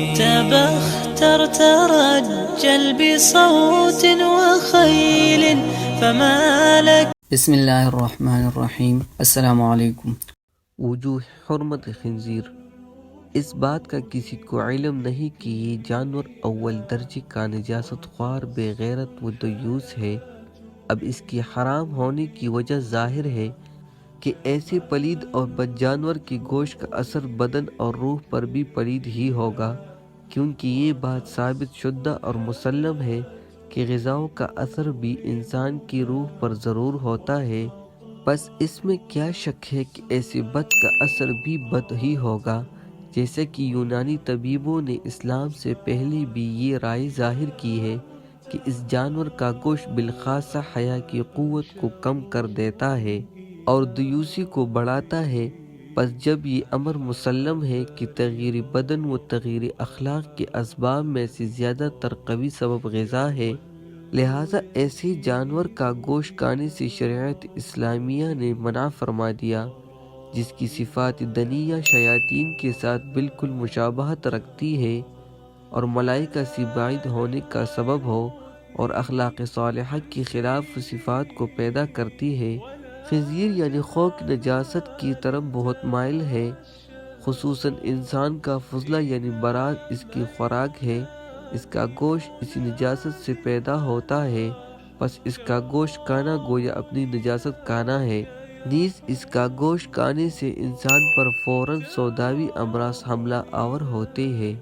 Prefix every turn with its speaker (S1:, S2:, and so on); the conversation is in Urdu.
S1: تبختر ترجل بصوت وخيل فما لك.
S2: بسم اللہ الرحمن الرحیم۔ السلام علیکم۔
S3: وجوہ حرمت خنزیر۔ اس بات کا کسی کو علم نہیں کہ یہ جانور اول درجے کا نجاست خوار بے غیرت و دیوس ہے۔ اب اس کی حرام ہونے کی وجہ ظاہر ہے کہ ایسے پلید اور بد جانور کے گوشت کا اثر بدن اور روح پر بھی پلید ہی ہوگا، کیونکہ یہ بات ثابت شدہ اور مسلم ہے کہ غذاؤں کا اثر بھی انسان کی روح پر ضرور ہوتا ہے۔ بس اس میں کیا شک ہے کہ ایسے بت کا اثر بھی بد ہی ہوگا، جیسے کہ یونانی طبیبوں نے اسلام سے پہلے بھی یہ رائے ظاہر کی ہے کہ اس جانور کا گوشت بالخاصہ حیا کی قوت کو کم کر دیتا ہے اور دیوسی کو بڑھاتا ہے۔ پس جب یہ امر مسلم ہے کہ تغییر بدن و تغییر اخلاق کے اسباب میں سے زیادہ تر قوی سبب غذا ہے، لہٰذا ایسے جانور کا گوشت کھانے سے شریعت اسلامیہ نے منع فرما دیا، جس کی صفات دنیہ شیاطین کے ساتھ بالکل مشابہت رکھتی ہے اور ملائکہ سے بعید ہونے کا سبب ہو اور اخلاق صالحہ کی خلاف صفات کو پیدا کرتی ہے۔ خنزیر یعنی خوک نجاست کی طرف بہت مائل ہے، خصوصاً انسان کا فضلہ یعنی برات اس کی خوراک ہے۔ اس کا گوشت اسی نجاست سے پیدا ہوتا ہے، پس اس کا گوشت کھانا گویا اپنی نجاست کھانا ہے۔ نیز اس کا گوشت کھانے سے انسان پر فوراً سوداوی امراض حملہ آور ہوتے ہیں۔